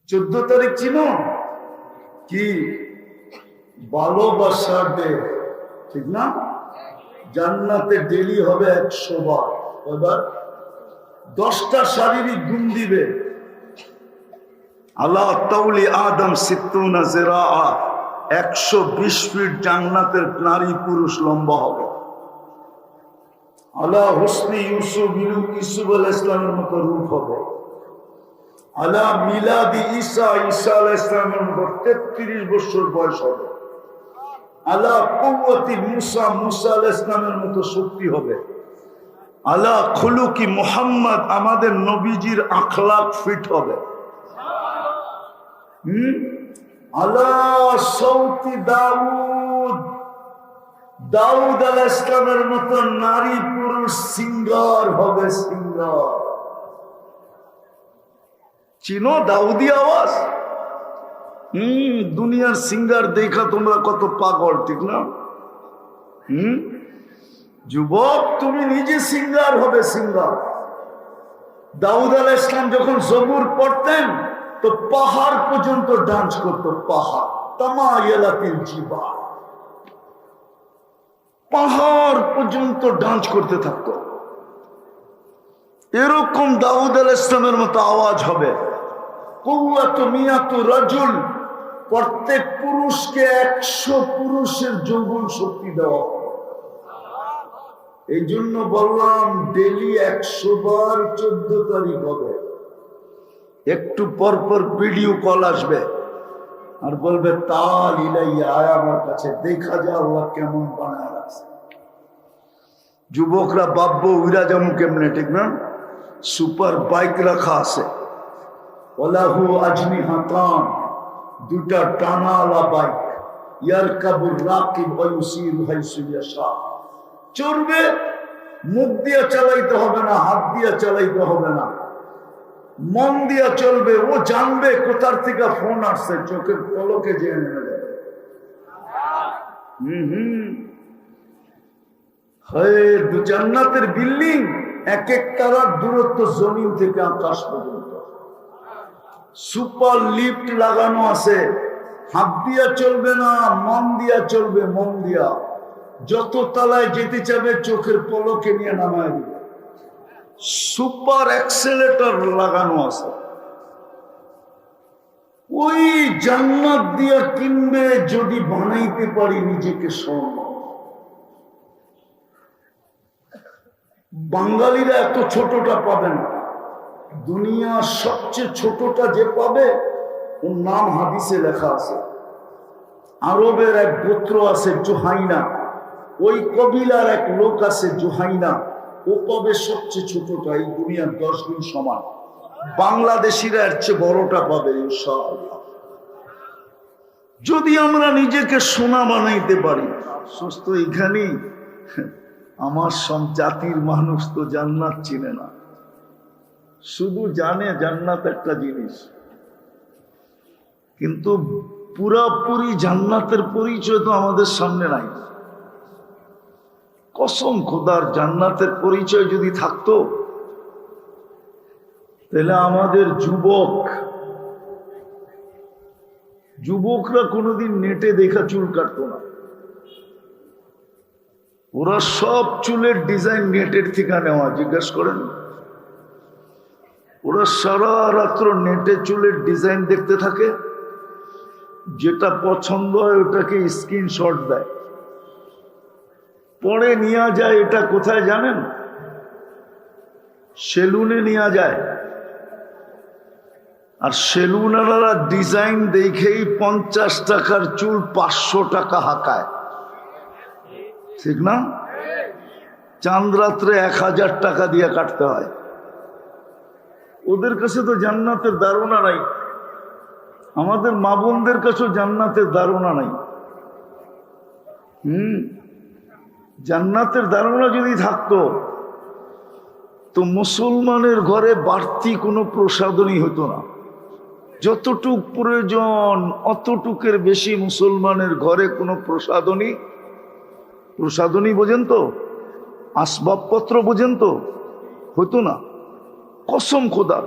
14 তারিখ চিনো কি? ভালোবাসা ডে, ঠিক না? জান্নাতে ডেলি হবে 100 বার। এবার 10টা শারীরিক গুণ দিবে। আল্লাহ তাউলি আদম 60 জিরাআ, 120 ফিট জান্নাতের নারী পুরুষ লম্বা হবে। আল্লাহ হুসনি ইউসুফ আলাইহিস সালামের মতো রূপ হবে। আলা মিলাদি ঈসা আলাইহিস সালামের মতো 33 বছর বয়স হবে। আলা কুওয়াতি মুসা আলাইহিস সালামের মতো শক্তি হবে। আলা খুলুকি মুহাম্মদ, আমাদের নবীজির আখলাক ফিট হবে। আলা সৌতি দাউদ আলাইহিস সালামের মতো নারী পুরুষ সিঙ্গার হবে, সিঙ্গার। চিনো দাউদি আওয়াজ? দুনিয়ার সিঙ্গার দেখা তোমরা কত পাগল, ঠিক না? যুবক, তুমি নিজে সিঙ্গার হবে, সিঙ্গার। দাউদ আলাইহিস সালাম যখন জবুর পড়তেন তো পাহাড় পর্যন্ত ডান্স করতো, পাহাড়। তামায়ালাতিল জিবাল, পাহাড় পর্যন্ত ডান্স করতে থাকতো। এরকম দাউদ আলাইহিস সালামের মতো আওয়াজ হবে। কুওয়াতু মিয়াতু রাজুল, প্রত্যেক পুরুষকে 100 পুরুষের যৌবন শক্তি দেওয়া। এই জন্য বললাম ডেলি 100 বার 14 তারিখ হবে। একটু পর পর ভিডিও কল আসবে আর বলবে তাল ইলাইয়া, আয় আমার কাছে, দেখা যায় আল্লাহ কেমন বানায় রাখছে। যুবকরা বাব্বো উইরা যাবো কেমনে, ঠিক না? সুপার বাইক রাখা আছে, ওলাহু আজনিহাতান, 2টা টানাওয়ালা বাইক। ইয়ারকাবুর রাকিব ওয়া ইউসিরু হাইসু ইয়াশা, চড়বে, মুখ দিয়ে চালাইতে হবে না, হাত দিয়ে চালাইতে হবে না, মন দিয়া চলবে। ও জানবে কোথার থেকে ফোন আসছে, চোখের পলকে যে নেমে যাবে। জান্নাতের বিল্ডিং এক একটার দূরত্ব জমিন থেকে আকাশ পর্যন্ত। সুপার লিফট লাগানো আছে, হাত দিয়া চলবে না, মন দিয়া চলবে, মন দিয়া। যত তলায় যেতে চাবে চোখের পলকে নিয়ে নামায় দিবে। সুপার অ্যাক্সেলেটর লাগানো আছে। ওই জান্নাত দিয়া কিনবে যদি বানাইতে পারি নিজেকে স্বর্ণ। বাঙালিরা এত ছোটটা পাবে না। দুনিয়ার সবচেয়ে ছোটটা যে পাবে ওর নাম হাদিসে লেখা আছে। আরবের এক গোত্র আছে জুহাইনা, ওই কবিলার এক লোক আছে জুহাইনা, ও পাবে সবচেয়ে ছোটটা, এই দুনিয়ার 10 গুণ সমান। বাংলাদেশিরা এর চেয়ে বড়টা পাবে ইনশাআল্লাহ, যদি আমরা নিজেকে সোনা বানাইতে পারি। সুস্থ এখানেই আমার সব জাতির মানুষ তো জান্নাত চিনে না, শুধু জানে জান্নাত একটা জিনিস, কিন্তু পুরাপুরি জান্নাতের পরিচয় তো আমাদের সামনে নাই। কসম খোদার, জান্নাতের পরিচয় যদি থাকতো তাহলে আমাদের যুবকরা কোনোদিন নেটে দেখা চুল কাটতো না। ওরা সব চুলের ডিজাইন নেটের থেকে নেওয়া, জিজ্ঞাসা করেন। ওরা সারা রাত্র নেটে চুলের ডিজাইন দেখতে থাকে, যেটা পছন্দ হয় ওটাকে স্ক্রিনশট দেয়, পরে নিয়ে যায়। এটা কোথায় জানেন? সেলুনে নিয়ে যায়। আর সেলুনারা ডিজাইন দেখেই 50 টাকার চুল 500 টাকা হাঁকায়, ঠিক না? চাঁদ রাত্রে 1000 টাকা দিয়ে কাটতে হয়। ওদের কাছে তো জান্নাতের ধারণা নাই। আমাদের মা বোনদের কাছেও জান্নাতের ধারণা নাই। জান্নাতের ধারণা যদি থাকতো তো মুসলমানের ঘরে বাড়তি কোনো প্রসাদনী হতো না। যতটুক প্রয়োজন অতটুকের বেশি মুসলমানের ঘরে কোনো প্রসাদনী বোঝেন তো, আসবাবপত্র বোঝেন তো, হতো না। কসম খোদার,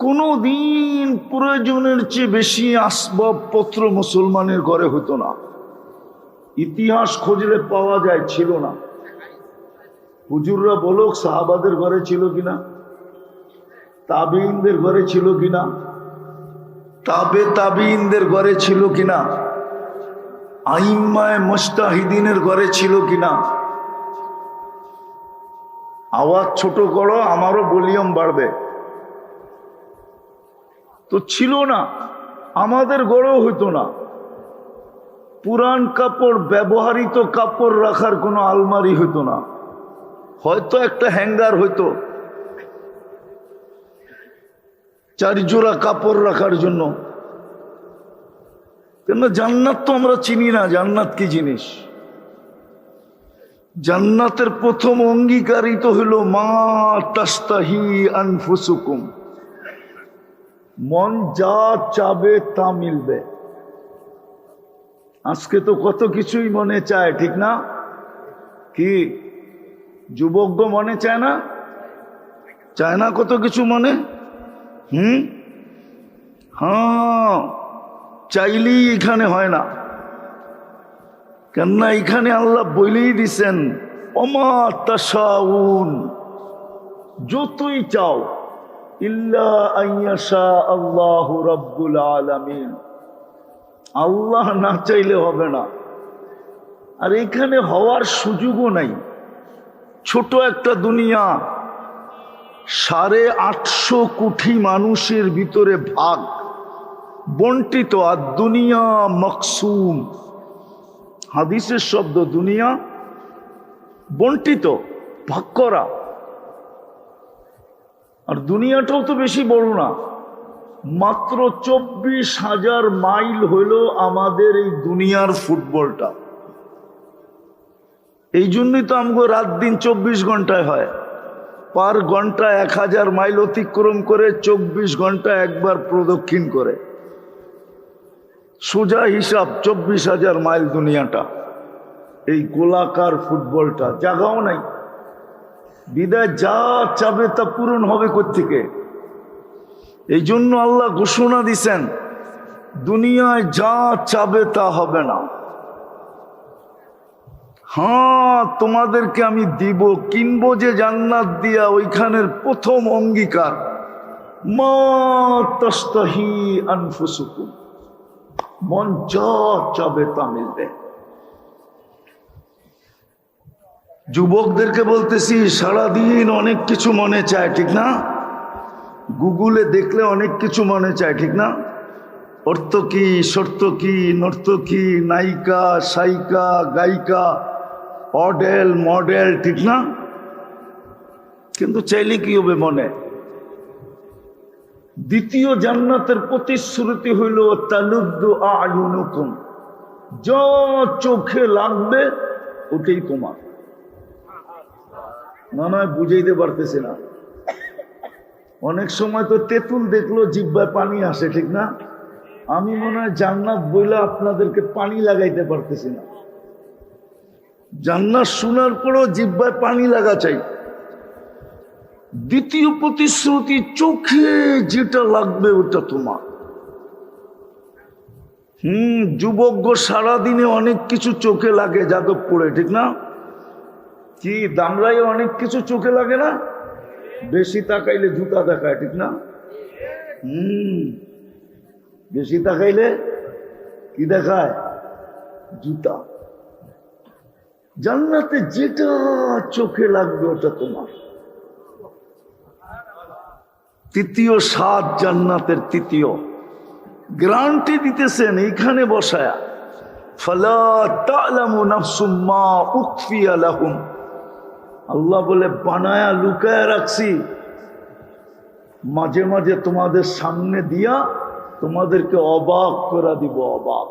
কোনদিন প্রয়োজনের চেয়ে বেশি আসবাবপত্র মুসলমানের ঘরে হতো না। ইতিহাস খুঁজলে পাওয়া যায় ছিল না। হুজুররা বলুক সাহাবাদের ঘরে ছিল কিনা, তাবিঈনদের ঘরে ছিল কিনা, তাবিঈনদের ঘরে ছিল কিনা, আইম্মায়ে মুজতাহিদিনের ঘরে ছিল কিনা। আওয়াজ ছোট করো, আমারও ভলিউম বাড়বে। তো ছিল না, আমাদের ঘরেও হইতো না। পুরান কাপড়, ব্যবহৃত কাপড় রাখার কোনো আলমারি হইতো না, হয়তো একটা হ্যাঙ্গার হইতো 4 জোড়া কাপড় রাখার জন্য। কেন জান্নাত তো আমরা চিনি না, জান্নাত কি জিনিস। জান্নাতের প্রথম অঙ্গীকারই তো হইল মা তাস্তাহি আনফুসুকুম, মন যা চাবে তা মিলবে। আজকে তো কত কিছুই মনে চায়, ঠিক না? কি যুবক মনে চায় না? চায় না কত কিছু মনে? হ্যাঁ, চাইলেই এখানে হয় না। কেননা এখানে আল্লাহ বলেই দিছেন ওমা তাশাউন, যতই চাও, ইল্লা আইয়াশা আল্লাহু রাব্বুল আলামিন, আল্লাহ না চাইলে হবে না। আর এখানে হওয়ার সুযোগও নাই। ছোট একটা দুনিয়া, 850 কোটি মানুষের ভিতরে ভাগ বন্টিত। আর দুনিয়া মকসুম, হাদিসের শব্দ দুনিয়া বন্টিত, ভাগ করা। আর দুনিয়াটাও তো বেশি বড় না, মাত্র 24,000 মাইল হইল আমাদের এই দুনিয়ার ফুটবলটা। এই জন্যই তো আমগো রাত দিন 24 ঘন্টায় হয়। পার ঘন্টা 1000 মাইল অতিক্রম করে 24 ঘন্টা একবার প্রদক্ষিণ করে। সোজা হিসাব 24,000 মাইল দুনিয়াটা, এই গোলাকার ফুটবলটা। জায়গাও নাই, বিদায় যা চাবে তা পূরণ হবে কোত্থেকে? এই জন্য আল্লাহ ঘোষণা দিছেন দুনিয়ায় যা চাবে তা হবে না। হ্যাঁ, তোমাদেরকে আমি দিব, কিনবো যে জান্নাত দিয়া। ওইখানের প্রথম অঙ্গীকার মা তাস্তাহি আনফুসুকুম, মন যা চাবে তা মিলবে। যুবকদেরকে বলতেছি, সারাদিন অনেক কিছু মনে চায়, ঠিক না? গুগলে দেখলে অনেক কিছু মনে চায়, ঠিক না? অর্থকী, সর্তকী, নর্তকী, নায়িকা, সায়িকা, গায়িকা, অডেল, মডেল, ঠিক না? কিন্তু চাইলে কি হবে মনে? দ্বিতীয় জান্নাতের প্রতিশ্রুতি হইল তালুদ্দু আয়ুনুকুম, যা চোখে লাগবে ওটাই তোমার। না নয় বুঝাইতে পারতেছি না। অনেক সময় তো তেঁতুল দেখলো জিহ্বায় পানি আসে, ঠিক না? আমি মনে হয় জান্নাত বইলা আপনাদেরকে পানি লাগাইতে পারতেছি না। জান্নাত শোনার পরও জিহ্বায় পানি লাগা চাই। দ্বিতীয় প্রতিশ্রুতি, চোখে যেটা লাগবে ওটা তোমার। যুবক সারাদিনে অনেক কিছু চোখে লাগে যাদবপুরে, ঠিক না? কি দামরাই অনেক কিছু চোখে লাগে না? বেশি তাকাইলে জুতা দেখায়, ঠিক না? বেশি তাকাইলে কি দেখায়? জুতা। জান্নাতে যেটা চোখে লাগবে ওটা তোমার। তৃতীয় স্বাদ জান্নাতের, তৃতীয় গ্যারান্টি দিতেছেন এইখানে বসায়া, ফালা তা'লামু নাফসুম মা উখফিয়া লাহুম। আল্লাহ বলে বানায়া লুকায়া রাখছি, মাঝে মাঝে তোমাদের সামনে দিয়া তোমাদেরকে অবাক করে দিব, অবাক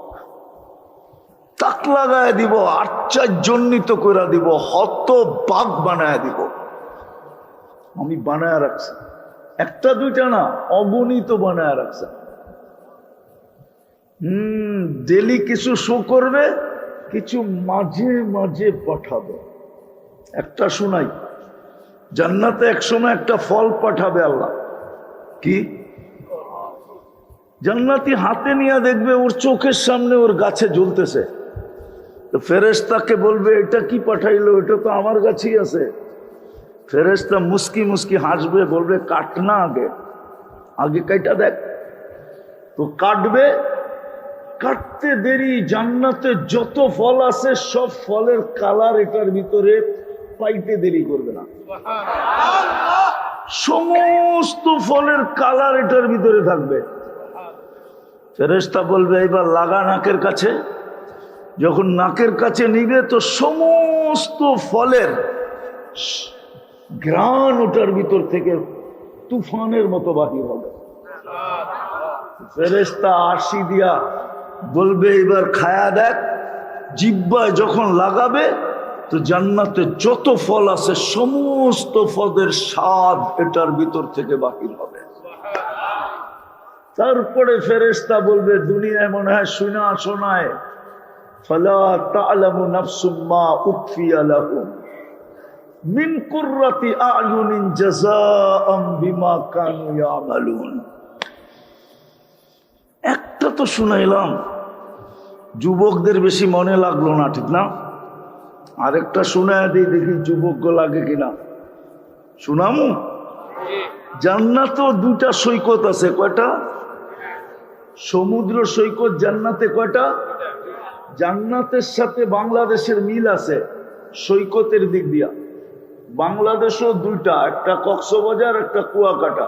তাক লাগায় দিব, আশ্চর্যজনিত করে দিব, হতবাক বানায় দিব। আমি বানায় রাখছি, একটা দুইটা না, অগণিত বানায় রাখছে। ডেলি কিছু শো করবে, কিছু মাঝে মাঝে পাঠাবে। একটা শোনাই, জান্নাতে এক সময় একটা ফল পাঠাবে আল্লাহ। কি জান্নাতি হাতে নিয়ে দেখবে ওর চোখের সামনে ওর গাছে জ্বলতেছে, তো ফেরেশতাকে বলবে এটা কি পাঠাইলো, এটা তো আমার কাছেই আছে। ফেরেশতা মুস্কি মুস্কি হাসবে, বলবে কাট না, আগে আগে কাইটা দেখ। তো কাটবে, কাটতে দেরি জান্নাতে যত ফল আছে সব ফলের কালার এটার ভিতরে পাইতে দেরি করবে না। সমস্ত ফলের কালার এটার ভিতরে থাকবে। ফেরেশতা বলবে এবার লাগা নাকের কাছে। যখন নাকের কাছে নিবে তো সমস্ত ফলের ঘ্রাণ ওটার ভিতর থেকে তুফানের মতো বাহির হবে। ফেরেশতা আরশি দিয়া বলবে এবার খায়া দেখ। জিহ্বায় যখন লাগাবে তো জান্নাতে যত ফল আছে সমস্ত ফলের স্বাদ এটার ভিতর থেকে বাহির হবে। তারপরে ফেরেশতা বলবে দুনিয়ায় মনে হয় শুনা শোনায়, ফালা তা'লামু নাফসুম মা উখফিয়া লাহুম মিন কুররাতি আ'য়ুনিন জাযাআম বিমা কানু ইয়ামালুন। একটা তো শুনাইলাম, যুবকদের বেশি মনে লাগলো না, ঠিক না? আরেকটা শুনায় দিই, দেখি যুবক লাগে কিনা। শুনামু? জান্নাতেও দুটা সৈকত আছে। কয়টা? সমুদ্র সৈকত জান্নাতে কয়টা? জান্নাতের সাথে বাংলাদেশের মিল আছে সৈকতের দিক দিয়া। বাংলাদেশও দুইটা, একটা কক্সবাজার, একটা কুয়াকাটা।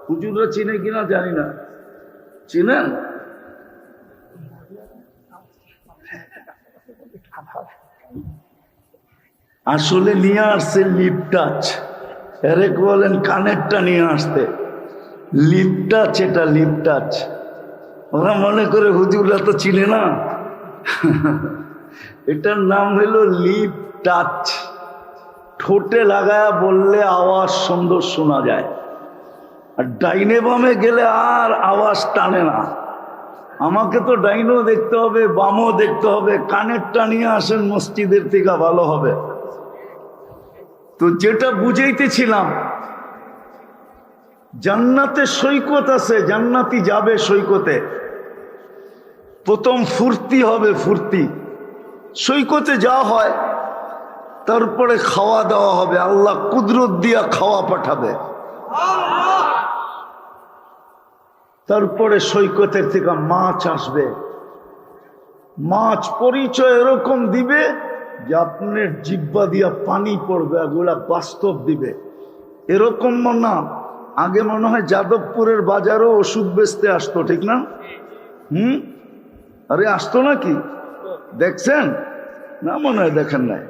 হুজুররা চিনে কিনা জানি না, চিনেন? আসলে নিয়ে আসছে লিপ টাচ, এরেক বলেন কানেরটা নিয়ে আসতে। লিপ টাচ, এটা লিপ টাচ। ওরা মনে করে হুজুররা তো চিনে না। এটার নাম হলো লিপ টাচ। ঠোঁটে লাগায়া বললে আওয়াজ সুন্দর শোনা যায়, আর ডাইনে বামে গেলে আর আওয়াজ টানে না। আমাকে তো ডাইনও দেখতে হবে, বামও দেখতে হবে। কানেরটা নিয়ে আসেন মসজিদের থেকে, ভালো হবে। তো যেটা বুঝাইতেছিলাম, জান্নাতে সৈকত আছে, জান্নাতি যাবে সৈকতে। প্রথম ফুর্তি হবে, ফুর্তি। সৈকতে যা হয় তারপরে খাওয়া দাওয়া হবে। আল্লাহ কুদরত দিয়া খাওয়া পাঠাবে। তারপরে সৈকতের থেকে মাছ আসবে। মাছ পরিচয় এরকম দিবে যে আপনার জিহ্বা দিয়া পানি পড়বে, এগুলা বাস্তব দিবে। এরকম না, আগে মনে হয় যাদবপুরের বাজারও ওষুধ বেচতে আসতো, ঠিক না? আরে আসতো নাকি? দেখছেন না? মনে হয় দেখেন নাই।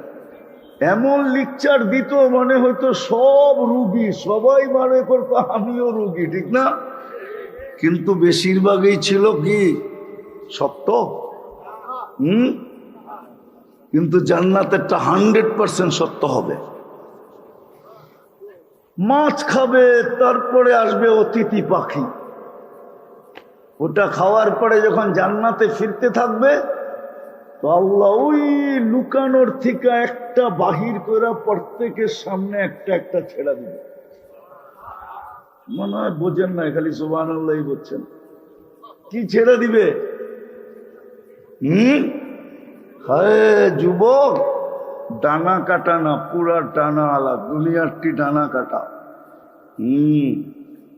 এমন লিকচার দিত মনে হয়তো সব রুগী, সবাই মনে করতো আমিও রুগী, ঠিক না? কিন্তু বেশিরভাগই ছিল কি সত্য। কিন্তু জান্নাতেরটা 100% সত্য হবে। মাছ খাবে, তারপরে আসবে অতিথি পাখি। ওটা খাওয়ার পরে যখন জান্নাতে ফিরতে থাকবে তো আল্লাহ ওই লুকানোর থেকে একটা বাহির করে প্রত্যেকের সামনে একটা একটা ছেড়া দিবে। মনে হয় বোঝেন না, খালি সুবহানাল্লাহ বলছেন। কি ছেড়ে দিবে? হায় যুবক, ডানা কাটা না, পুরা ডানা আলা, দুনিয়ারটি ডানা কাটা।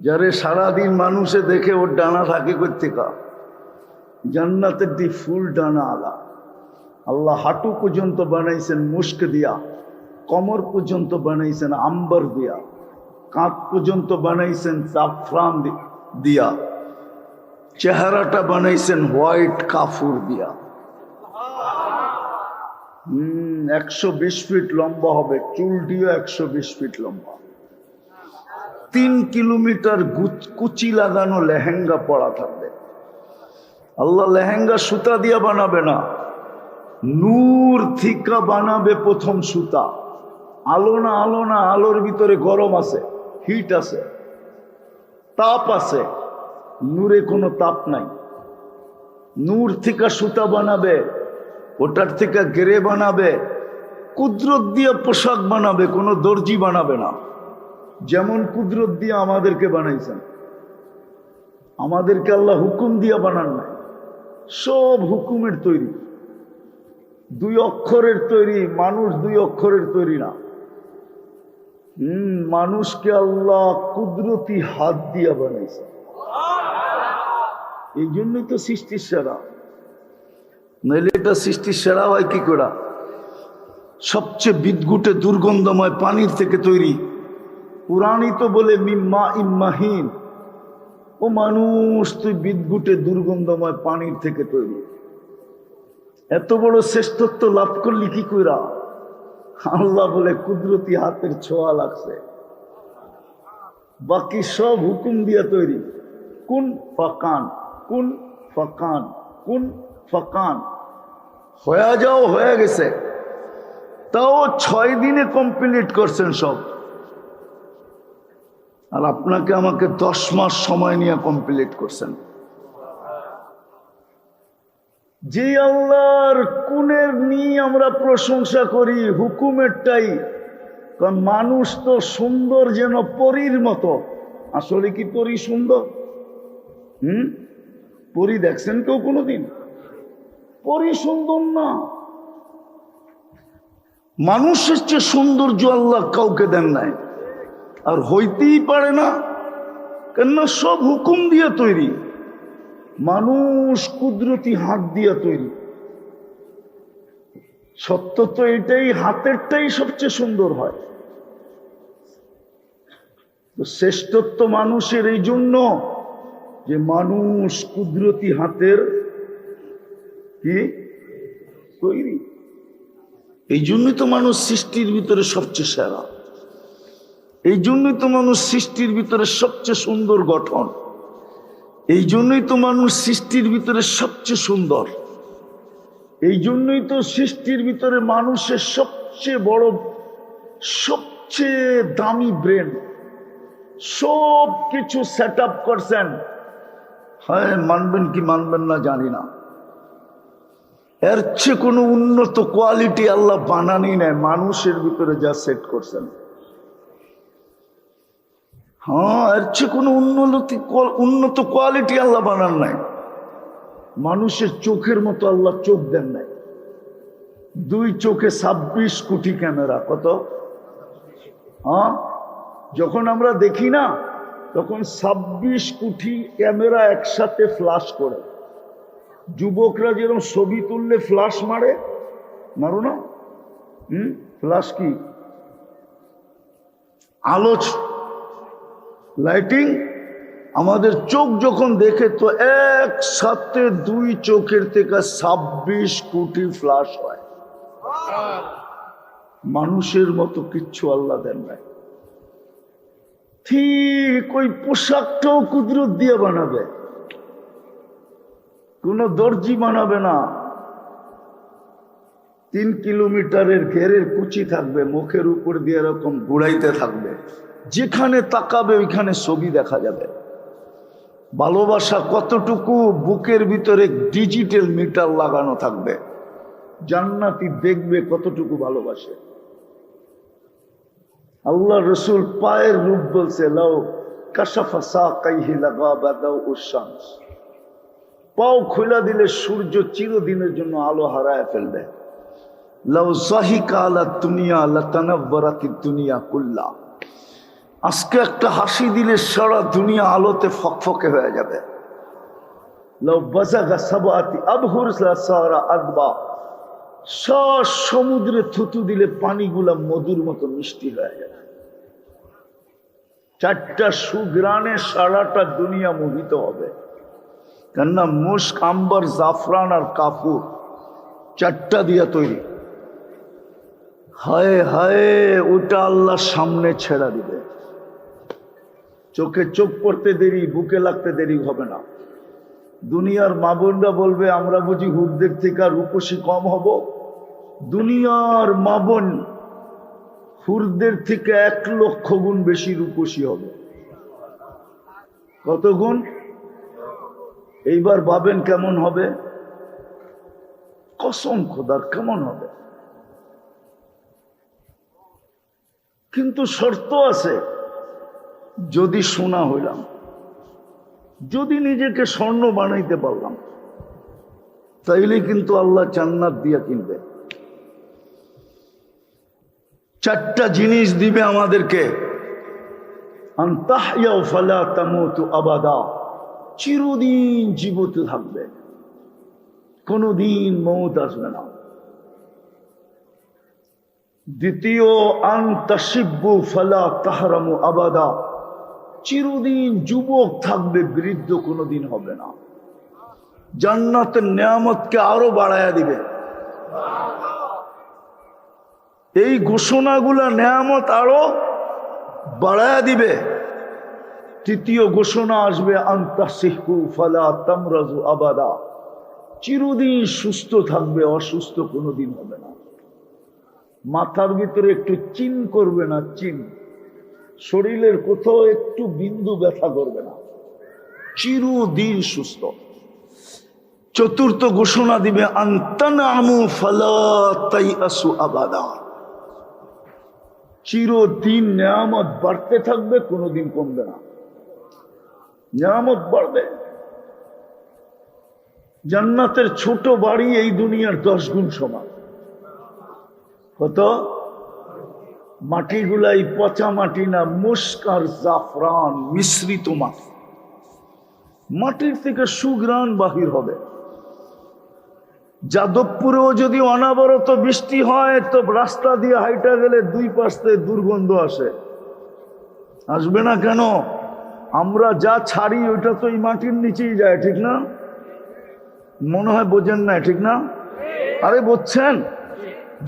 যারে সারাদিন মানুষে দেখে ওর ডানা থাকে কোত্থেকা? জান্নাতের দি ফুল ডানা আলা। আল্লাহ হাঁটু পর্যন্ত বানাইছেন মুস্ক দিয়া, কমর পর্যন্ত বানাইছেন আম্বার দিয়া, কাঁধ পর্যন্ত বানাইছেন জাফরান দিয়া, চেহারাটা বানাইছেন হোয়াইট কাফুর দিয়া। 120 ফিট লম্বা হবে, চুলটিও 120 ফিট লম্বা। 3 কিলোমিটার কুচি লাগানো লেহেঙ্গা পরা থাকবে। আল্লাহ লেহেঙ্গা সুতা দিয়া বানাবে না, নূর থিকা বানাবে প্রথম সুতা। আলো না, আলো না, আলোর ভিতরে গরম আছে, হিট আছে, তাপ আছে। নূরে কোনো তাপ নাই। নূর থিকা সুতা বানাবে, ওটার থেকে গেরে বানাবে, কুদরত দিয়ে পোশাক বানাবে, কোনো দর্জি বানাবে না। যেমন কুদরত দিয়ে আমাদেরকে বানাইছেন। আমাদেরকে আল্লাহ হুকুম দিয়া বানান নাই, সব হুকুমের তৈরি, 2 অক্ষরের তৈরি। মানুষ 2 অক্ষরের তৈরি না। মানুষকে আল্লাহ কুদরতি হাত দিয়া বানাইছে। এই জন্যই তো সৃষ্টির সেরা, নইলে এটা সৃষ্টির সেরা হয় কি করে? সবচেয়ে বিদঘুটে দুর্গন্ধময় পানির থেকে তৈরি। কুরআনই তো বলে মিম্মা ইম্মাহিন, ও মানুষ তুই বিদঘুটে দুর্গন্ধময় পানির থেকে তৈরি। এত বড় শ্রেষ্ঠত্ব লাভ করলি কি কইরা? আল্লাহ বলে কুদরতি হাতের ছোঁয়া লাগছে। বাকি সব হুকুম দিয়া তৈরি। কুন ফাকান, কুন ফাকান, কুন ফাকান, হয়ে যাও, হয়ে গেছে। তাও 6 দিনে কমপ্লিট করছেন সব। আর আপনাকে আমাকে 10 মাস সময় নিয়ে কমপ্লিট করছেন। যে আল্লাহর কুনের নিয়ে আমরা প্রশংসা করি, হুকুমেরটাই। কারণ মানুষ তো সুন্দর যেন পরীর মতো। আসলে কি পরী সুন্দর? পরী দেখছেন কেউ কোনোদিন? পরী সুন্দর না। মানুষের চেয়ে সৌন্দর্য আল্লাহ কাউকে দেন নাই, আর হইতেই পারে না। কেননা সব হুকুম দিয়ে তৈরি, মানুষ কুদরতি হাত দিয়ে তৈরি। সত্য তো এটাই, হাতেরটাই সবচেয়ে সুন্দর হয়। তো শ্রেষ্ঠত্ব মানুষের এই জন্য যে মানুষ কুদরতি হাতের কি তৈরি। এই জন্যই তো মানুষ সৃষ্টির ভিতরে সবচেয়ে সেরা। এই জন্যই তো মানুষ সৃষ্টির ভিতরে সবচেয়ে সুন্দর গঠন। এই জন্যই তো মানুষ সৃষ্টির ভিতরে সবচেয়ে সুন্দর। এই জন্যই তো সৃষ্টির ভিতরে মানুষের সবচেয়ে বড়, সবচেয়ে দামি ব্রেন। সব কিছু সেট আপ করছেন। হ্যাঁ, মানবেন কি মানবেন না জানি না, এর চেয়ে কোনো উন্নত কোয়ালিটি আল্লাহ বানানি নাই মানুষের ভিতরে যা সেট করছেন। হ্যাঁ, এর চেয়ে কোনো উন্নত কোয়ালিটি আল্লাহ বানান নাই। মানুষের চোখের মতো আল্লাহ চোখ দেন নাই। 2 চোখে 26 কোটি ক্যামেরা। কত? হ্যাঁ, যখন আমরা দেখি না, তখন 26 কোটি ক্যামেরা একসাথে ফ্লাশ করে। যুবকরা যেরকম ছবি তুললে ফ্লাশ মারে, মারো না? ফ্লাশ কি? আলো, লাইটিং। আমাদের চোখ যখন দেখে তো একসাথে 2 চোখের থেকে 26 কোটি ফ্লাশ হয়। মানুষের মতো কিচ্ছু আল্লাহ দেন নাই। ঠিক ওই পোশাকটাও কুদরত দিয়ে বানাবে, কোন দর্জি বানাবে না। 3 কিলোমিটারের ঘেরের কুচি থাকবে, মুখের উপর দিয়ে এরকম ঘুরাইতে থাকবে, যেখানে তাকাবে ওইখানে ছবি দেখা যাবে। ভালোবাসা কতটুকু, বুকের ভিতরে ডিজিটাল মিটার লাগানো থাকবে। জান্নাতি দেখবে কতটুকু ভালোবাসে। আল্লাহ রসুল পায়ের রূপ বলছে, লাউ কাশাফা সাকাইহি লাগাবাদাউ উশ-শামস, পাও খোলা দিলে সূর্য চিরদিনের জন্য আলো হারায় ফেলবে। লাউ যাহিকা আলা দুনিয়া লাতানাব্বারাতিদ দুনিয়া কুল্লা, আজকে একটা হাসি দিলে সারা দুনিয়া আলোতে ফকফকে হয়ে যাবে। লাউ বাযাগা সাবআতি আবহুর লাসারা আদবা, সমুদ্রে থুতু দিলে পানিগুলা মধুর মতো মিষ্টি হয়ে যাবে। 4টা সুগ্রানে সারাটা দুনিয়া মোহিত হবে। কেননা মুস্ক, আম্বার, জাফরান আর কাপুর 4টা দিয়া তৈরি। হায় হায়, ওটা আল্লাহ সামনে ছেড়া দিবে। চোখে চোখ পড়তে দেরি, বুকে লাগতে দেরি হবে না। দুনিয়ার মা বোনরা বলবে আমরা বুঝি হুরদের থেকে আর রূপসী কম হব। দুনিয়ার মা বোন হুরদের থেকে 1 লক্ষ গুণ বেশি রূপসী হবে। কত গুণ? এইবার ভাবেন কেমন হবে? কসম খোদার, কেমন হবে? কিন্তু শর্ত আছে, যদি সোনা হইলাম। যদি নিজেকে স্বর্ণ বানাইতে পারলাম তাইলে কিন্তু আল্লাহ জান্নাত দিয়া কিনবে। চারটা জিনিস দিবে আমাদেরকে, আনতাহইয়াউ ফালা তামুতু আবাদা, চিরদিন জীবিত থাকবে, কোনদিন মওত আসবে না। দ্বিতীয়, আনতাশিব্বু ফালা তাহরামু আবাদা, চিরদিন যুবক থাকবে, বৃদ্ধ কোনদিন হবে না। জান্নাতের নিয়ামতকে আরো বাড়ায়া দিবে। এই ঘোষণাগুলা নিয়ামত আরো বাড়ায়া দিবে। তৃতীয় ঘোষণা আসবে, আনতাসিহু ফালা তামরাজু আবাদা, চিরদিন সুস্থ থাকবে, অসুস্থ কোনোদিন হবে না। মাথার ভিতরে একটু চিন করবে না, চিন, শরীরের কোথাও একটু বিন্দু ব্যথা করবে না, চিরদিন সুস্থ। চতুর্থ ঘোষণা দিবে, আনতানামু ফালা তাইয়াসু আবাদা, চিরদিন নিয়ামত বাড়তে থাকবে, কোনোদিন কমবে না, নিয়ামত বাড়বে। জান্নাতের ছোট বাড়ি এই দুনিয়ার 10 গুণ সমান। কত? মাটিগুলাই পচা মাটি না, মুস্ক আর জাফরান মিশ্রিত মাটি, মাটির থেকে সুঘ্রাণ বাহির হবে। যাদবপুরেও যদি অনাবরত বৃষ্টি হয় তো রাস্তা দিয়ে হাইটা গেলে 2 পাশ থেকে দুর্গন্ধ আসে, আসবে না কেন? আমরা যা ছাড়ি ওইটা তো এই মাটির নিচেই যায়, ঠিক না? মনে হয় বোঝেন না, ঠিক না? আরে বুঝছেন?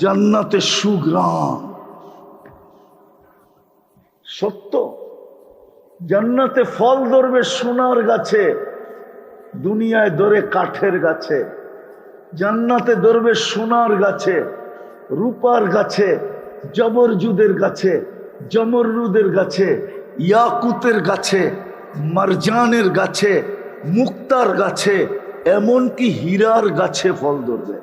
জান্নাতে সুঘ্রাণ, সত্য। জান্নাতে ফল ধরবে সোনার গাছে, দুনিয়ায় ধরে কাঠের গাছে। জান্নাতে ধরবে সোনার গাছে, রূপার গাছে, জবরজুদের গাছে, জমরুদের গাছে, ইয়াকুতের গাছে, মারজানের গাছে, মুক্তার গাছে, এমনকি হীরার গাছে ফল ধরবে।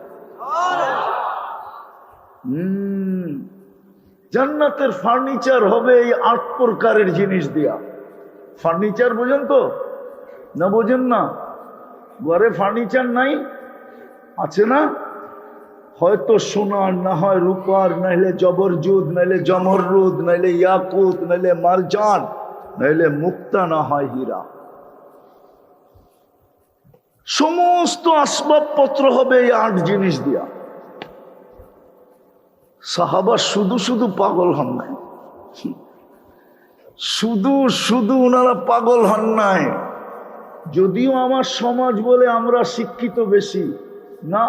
জান্নাতের ফার্নিচার হবে এই 8 প্রকারের জিনিস দিয়া। ফার্নিচার বোঝেন তো না? বোঝেন না? ঘরে ফার্নিচার নাই, আছে না? হয়তো সোনার, না হয় রূপার, নাইলে জবরজুদ, নাইলে জমরুদ, নাইলে ইয়াকুত, নাইলে মারজান, নাইলে মুক্তা, না হয় হীরা। সমস্ত আসবাবপত্র হবে এই 8 জিনিস দিয়া। সাহাবা শুধু শুধু পাগল হন নাই, শুধু শুধু ওনারা পাগল হন নাই। যদিও আমার সমাজ বলে আমরা শিক্ষিত বেশি না,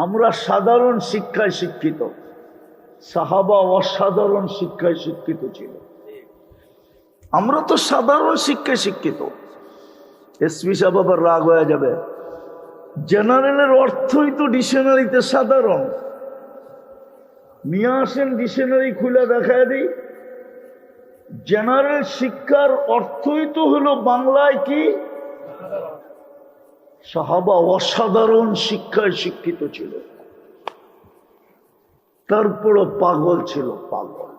আমরা সাধারণ শিক্ষায় শিক্ষিত। সাহাবা অসাধারণ শিক্ষায় শিক্ষিত ছিল, আমরা তো সাধারণ শিক্ষায় শিক্ষিত। এসপি সাহেব আবার রাগ হয়ে যাবে, জেনারেলের অর্থই তো ডিকশনারিতে সাধারণ। নিয়ে আসেন, ডিকশনারি খুলে দেখায় দিই। জেনারেল শিক্ষার অর্থই তো হলো বাংলায় কি? সাহাবা অসাধারণ শিক্ষায় শিক্ষিত ছিল, তারপরও পাগল ছিল, পাগল।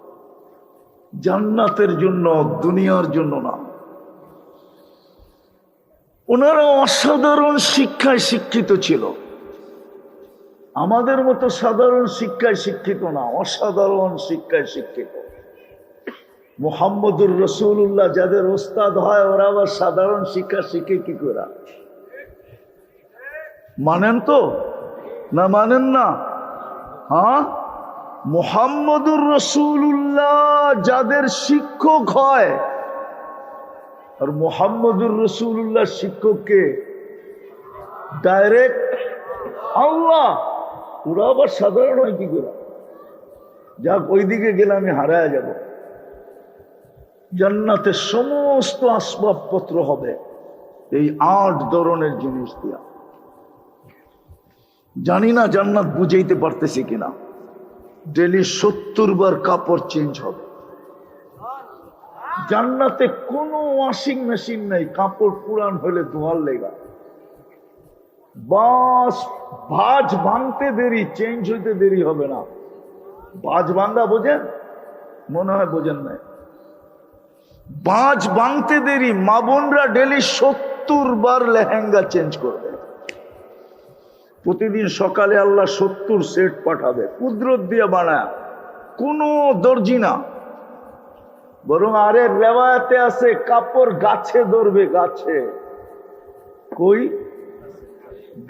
জান্নাতের জন্য, দুনিয়ার জন্য না। ওনারা অসাধারণ শিক্ষায় শিক্ষিত ছিল, আমাদের মতো সাধারণ শিক্ষায় শিক্ষিত না, অসাধারণ শিক্ষায় শিক্ষিত। মুহাম্মদুর রাসূলুল্লাহ যাদের ওস্তাদ হয়, ওরা আবার সাধারণ শিক্ষা শিখে কি করে? মানেন তো না মানেন না? হ্যাঁ, মুহাম্মদুর রাসূলুল্লাহ যাদের শিক্ষক হয়, আর মুহাম্মদুর রাসূলুল্লাহ শিক্ষককে ডাইরেক্ট আল্লাহ, ওরা আবার সাধারণ হয় কি করে? যাক, ওইদিকে গেলে আমি হারায় যাব। জান্নাতে সমস্ত আসবাবপত্র হবে এই 8 ধরনের জিনিস দিয়া। জানি না জান্নাত বুঝাইতে পারতেছি কিনা। ডেলি 70 বার কাপড় চেঞ্জ হবে। জান্নাতে কোনো ওয়াশিং মেশিন নাই, কাপড় পুরান হলে ধোয়ার লেগা। বাস ভাঁজ ভাঙতে দেরি, চেঞ্জ হইতে দেরি হবে না। ভাঁজ ভাঙ্গা বোঝেন? মনে হয় বোঝেন নাই। বাঁচ বাঁধতে দেরি, মা বোনরা ডেলি 70 বার লেহেঙ্গা চেঞ্জ করবে। প্রতিদিন সকালে আল্লাহ 70 সেট পাঠাবে, কুদরত দিয়ে বানায়, কোনো দর্জি না। বরং আরে রেওয়ায়াতে আছে কাপড় গাছে ধরবে, গাছে, কই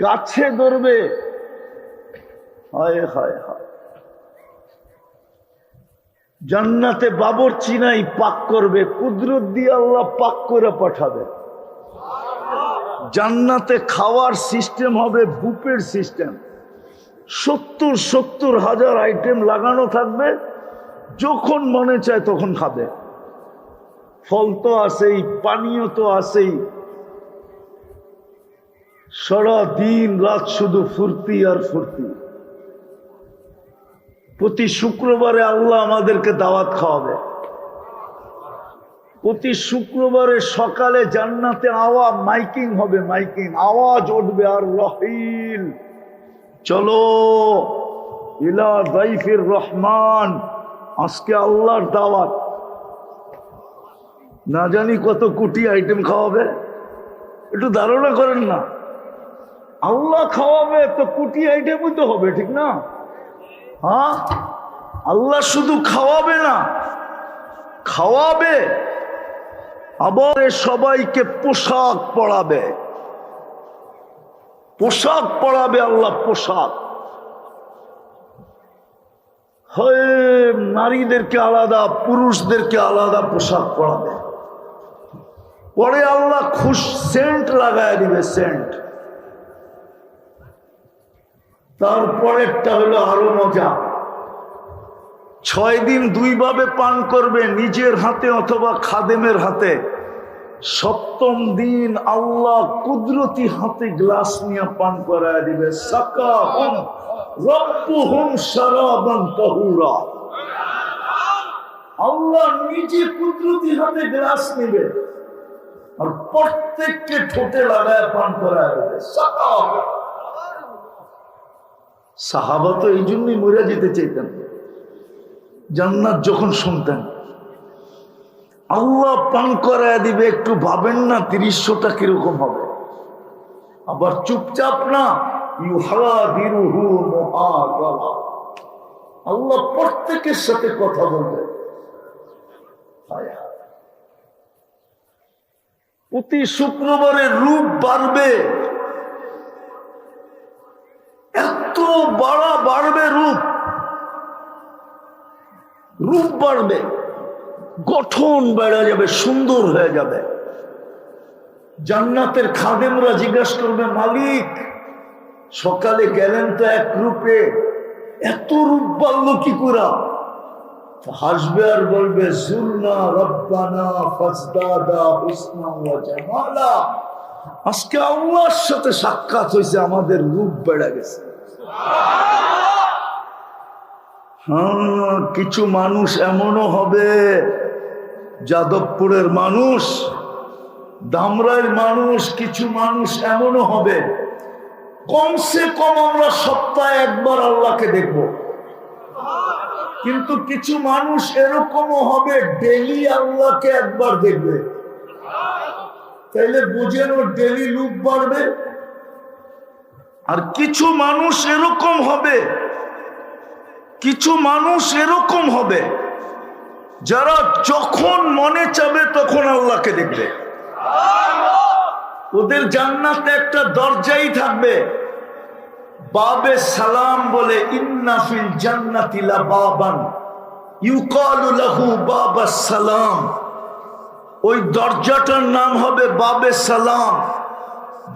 গাছে ধরবে। হায় হায় হায়। জান্নাতে বাবুর্চি নাই, পাক করবে, কুদরত দিয়ে আল্লাহ পাক করে পাঠাবে। জান্নাতে খাওয়ার সিস্টেম হবে বুফের সিস্টেম, 70,000 আইটেম লাগানো থাকবে, যখন মনে চায় তখন খাবে। ফল তো আছেই, পানীয় তো আছেই, সারা দিন রাত শুধু ফুর্তি আর ফুর্তি। প্রতি শুক্রবারে আল্লাহ আমাদেরকে দাওয়াত খাওয়াবে। প্রতি শুক্রবারে সকালে জান্নাতে মাইকিং হবে, মাইকিং আওয়াজ উঠবে, আর রহিল চলো ইলা দাইফির রহমান, আজকে আল্লাহর দাওয়াত। না জানি কত কোটি আইটেম খাওয়াবে, একটু ধারণা করেন না। আল্লাহ খাওয়াবে তো কোটি আইটেমই তো হবে, ঠিক না? হ্যাঁ, আল্লাহ শুধু খাওয়াবে না, খাওয়াবে আবার সবাইকে পোশাক পরাবে, পোশাক পরাবে আল্লাহ, পোশাক। হয় নারীদেরকে আলাদা, পুরুষদেরকে আলাদা পোশাক পরাবে। পরে আল্লাহ সেন্ট লাগায় দিবে, সেন্ট। তারপরেরটা হলো আরো মজা, 6 দিন 2 ভাবে পান করবে, নিজের হাতে অথবা খাদেমের হাতে। 7ম দিন আল্লাহ কুদরতি হাতে গ্লাস নিয়ে পান করায় দিবে। সাকাহুম রাব্বুহুম শারাবান তাহুরা। আল্লাহ নিজে কুদরতি হাতে গ্লাস নিবে আর প্রত্যেককে ঠোঁটে লাগায় পান করায় দিবে। সাহাবা তো এই জন্যই মরে যেতে চাইতেন জান্নাত যখন শুনতেন। আল্লাহ পান করায় দিবে, একটু ভাবেন না 300টা কিরকম হবে। আবার চুপচাপ না, আল্লাহ প্রত্যেকের সাথে কথা বলবে। প্রতি শুক্রবারে রূপ বাড়বে, এত বাড়বে রূপ, রূপ বাড়বে, গঠন বেড়ে যাবে, সুন্দর হয়ে যাবে। জান্নাতের খাদেমরা জিজ্ঞাসা করবে, মালিক সকালে গেলেন তো এক রূপে, এত রূপ বাড়লো কি করে? হাসবে আর বলবে, জুরনা রব্বানা ফাজদাদা হুসনা ওয়া জামালা। আজকে আল্লাহর সাথে সাক্ষাৎ হয়েছে, আমাদের রূপ বেড়ে গেছে। হ্যাঁ, কিছু মানুষ এমনও হবে, যাদবপুরের মানুষ, ধামরাইয়ের মানুষ, কিছু মানুষ এমনও হবে, কমসে কম আমরা সপ্তাহে একবার আল্লাহকে দেখব। কিন্তু কিছু মানুষ এরকমও হবে ডেলি আল্লাহকে একবার দেখবে। তাইলে বুঝেন ওর ডেলি রূপ বাড়বে। আর কিছু মানুষ এরকম হবে, কিছু মানুষ এরকম হবে যারা যখন মনে চাবে তখন আল্লাহকে দেখবে। ওদের জান্নাতে একটা দরজাই থাকবে, বাবে সালাম বলে, ইন্না ফিল জান্নাতি লা বাবান ইউকালু লাহু বাবাস সালাম। ওই দরজাটার নাম হবে বাবে সালাম।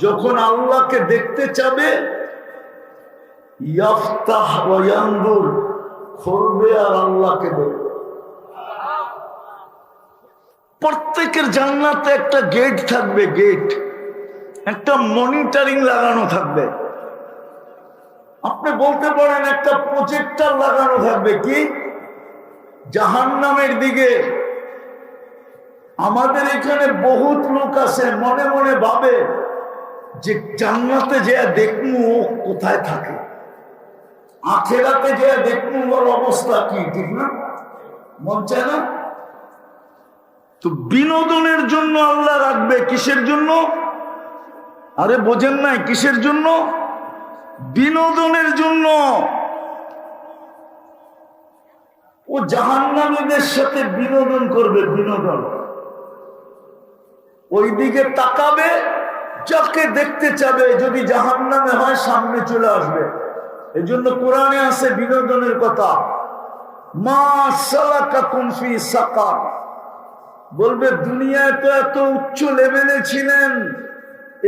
যখন আল্লাহকে দেখতে চাবে, ইয়াফতাহ ওয়া ইয়ানজুর, খুলবে আর আল্লাহকে দেখবে। প্রত্যেকের জান্নাতে একটা গেট থাকবে, গেট, একটা মনিটরিং লাগানো থাকবে। আপনি বলতে পারেন একটা প্রজেক্টর লাগানো থাকবে। কি? জাহান্নামের দিকে। আমাদের এখানে বহুত লোক আছে মনে মনে ভাবে যে জান্নাতে যে দেখমু কোথায় থাকে, আখেরাতে যে দেখমু ওর অবস্থা কি, ঠিক না? মন চায় না? তো বিনোদনের জন্য আল্লাহ রাখবে, কিসের জন্য? আরে বোঝেন নাই, কিসের জন্য? বিনোদনের জন্য। ও জাহান্নামীদের সাথে বিনোদন করবে, বিনোদন। ওইদিকে তাকাবে, যাকে দেখতে চাবে, যদি জাহান্নামে হয় সামনে চলে আসবে। এই জন্য কোরআনে আছে বিনোদনের কথা। মা সালাকাকুম ফি সাকার, বলবে দুনিয়ায় তো এত উচ্চ লেভেলে ছিলেন,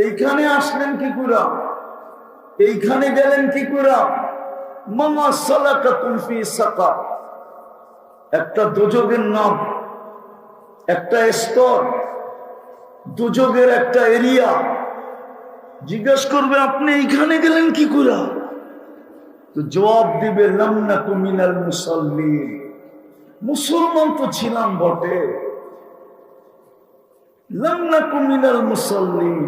এইখানে আসলেন কি করে, এইখানে গেলেন কি করে? মা সালাকাকুম ফি সাকার, একটা দোজখের নাম, একটা স্তর, দোজখের একটা এরিয়া। জিজ্ঞেস করবে আপনি এইখানে গেলেন কি করে? তো জবাব দিবে লাম নাকু মিনাল মুসাল্লিন, মুসলমান তো ছিলাম বটে, লাম নাকু মিনাল মুসাল্লিন।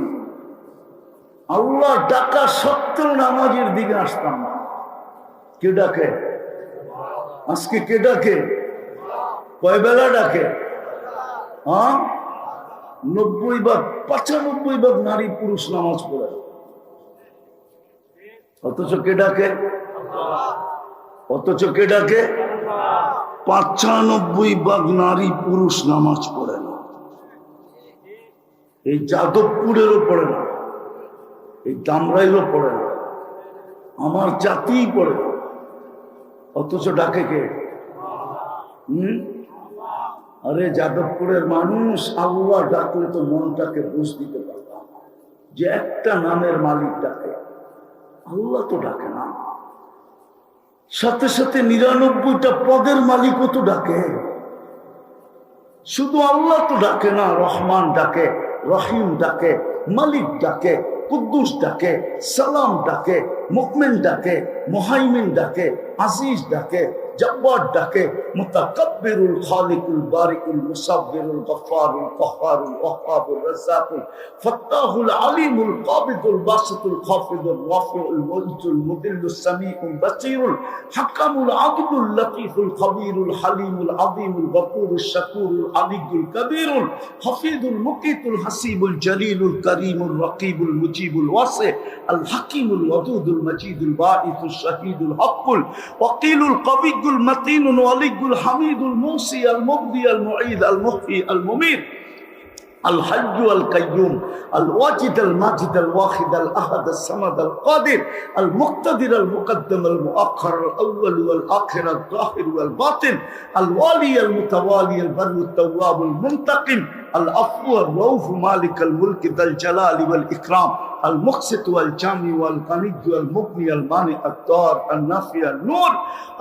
আল্লাহ ডাকা সত্ত্বেও নামাজের দিকে আসতাম না। কে ডাকে আজকে? কে ডাকে? কয় বেলা ডাকে? 95% নারী পুরুষ নামাজ পড়ে, অথচ কে ডাকে? অথচ কে ডাকে? 95% নারী পুরুষ নামাজ পড়ে না। এই যাদবপুরেরও পড়ে না, এই দামরাইরও পড়ে না, আমার জাতিই পড়ে না, অথচ ডাকে কে? আরে যাদবপুরের মানুষ আল্লাহ ডাকলে তো মনটাকে বুঝ দিতে পারতাম যে একটা নামের মালিক ডাকে, আল্লাহ তো ডাকে না। সাথে সাথে 99টা পদের মালিকও তো ডাকে, শুধু আল্লাহ তো ডাকে না। রহমান ডাকে, রহিম ডাকে, মালিক ডাকে, কুদ্দুস ডাকে, সালাম ডাকে, মুকমিন ডাকে, মুহাইমিন ডাকে, আজিজ ডাকে, জব্বার ডাকে, মুতাকাব্বিরুল খালিকুল বারিকুল মুসাব্বিরুল গফফারুল কহ্হারুল ওয়াহ্হাবুর রাজ্জাকুল ফাত্তাহুল আলিমুল কাবিদুল বাসিতুল খাফিদুল রাফিউল মুজিদুল মুদিল্লুস সামিউল বাসীরুল হাকামুল আদিলুল লতীফুল খবীরুল হালিমুল আযীমুল গফুরুশ শাকুরুল আলিয়ুল কবীরুল হাফিজুল মুকিতুল হাসিবুল জলিলুল করিমুল রকিবুল মুজিবুল ওয়াসি আল হাকিমুল ওয়াদুদুল মজিদুল বাঈসুশ শাহীদুল হকুল ওয়াকিলুল কবি المتين الولي الحميد الموصي المبدي المعيد المحيي المميت الحي القيوم الواجد الماجد الواحد الأحد الصمد القادر المقتدر المقدم المؤخر الأول والآخر الظاهر والباطن الوالي المتوالي البر التواب المنتقم العفو الرؤوف مالك الملك ذا الجلال والإكرام المقسط والجامع والغني والمغني المانع الضار النافع النور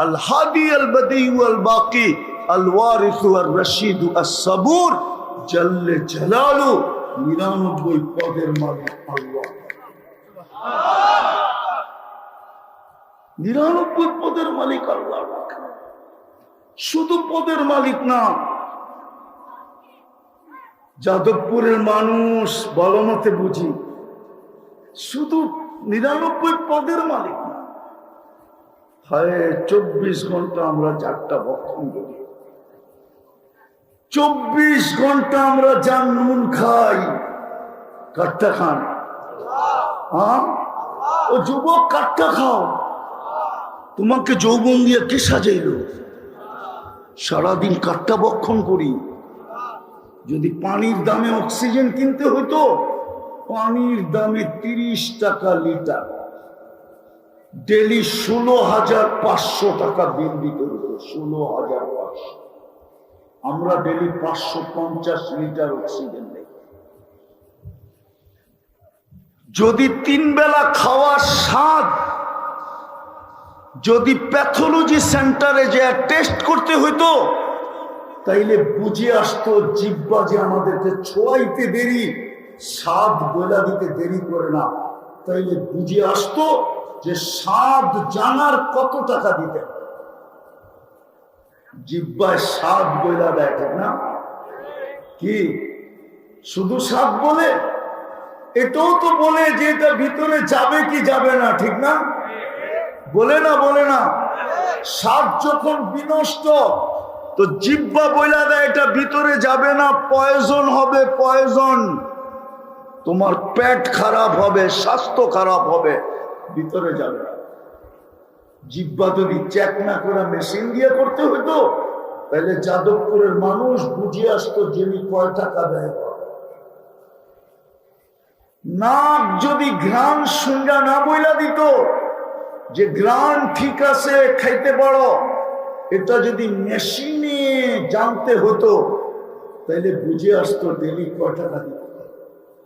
الهادي البديع والباقي الوارث والرشيد الصبور জল্লে জালালু 99 পদের মালিক আল্লাহ। 99 পদের মালিক আল্লাহ, শুধু পদের মালিক না। যাদবপুরের মানুষ বলো মতে বুঝি, শুধু 99 পদের মালিক না। হয় 24 ঘন্টা আমরা 4টা ভক্ষণ করি, 24 ঘন্টা আমরা জান নুন খাই। কাটটা খান? ও যুবক, কাটটা খাও। তোমাকে যৌবন দিয়ে কে সাজাইল? সারাদিন কাটটা ভক্ষণ করি। যদি পানির দামে অক্সিজেন কিনতে হতো, পানির দামে 30 টাকা লিটার, ডেলি 16,500 টাকা বিল দিতে হতো। 16,500। আমরা ডেলি 550 লিটার অক্সিজেন নেই। যদি 3 বেলা খাওয়ার স্বাদ যদি প্যাথোলজি সেন্টারে যে টেস্ট করতে হইতো, তাইলে বুঝে আসতো জিহ্বা যে আমাদেরকে ছোঁয়াইতে দেরি, স্বাদ বলা দিতে দেরি করে না। তাইলে বুঝে আসতো যে স্বাদ জানার কত টাকা দিতে। জিহ্বায় স্বাদ বইলা দেয়, ঠিক না? কি শুধু স্বাদ বলে? এটাও তো বলে যে এটা ভিতরে যাবে কি যাবে না, ঠিক না? বলে না? বলে না? স্বাদ যখন বিনষ্ট, তো জিহ্বা বইলা দেয় এটা ভিতরে যাবে না, পয়জন হবে, পয়জন। তোমার পেট খারাপ হবে, স্বাস্থ্য খারাপ হবে, ভিতরে যাবে না। জিহ্বা যদি চেক না করে মেশিন দিয়ে করতে হইতো তাহলে যাদবপুরের মানুষ বুঝে আসতো যিনি কয় টাকা দেয়। নাক যদি ঘ্রাণ শুঙ্গা না বইলা দিত যে ঘ্রাণ ঠিক আছে খাইতে পারো, এটা যদি মেশিনে জানতে হতো তাহলে বুঝে আসতো ডেলি কয় টাকা দিত।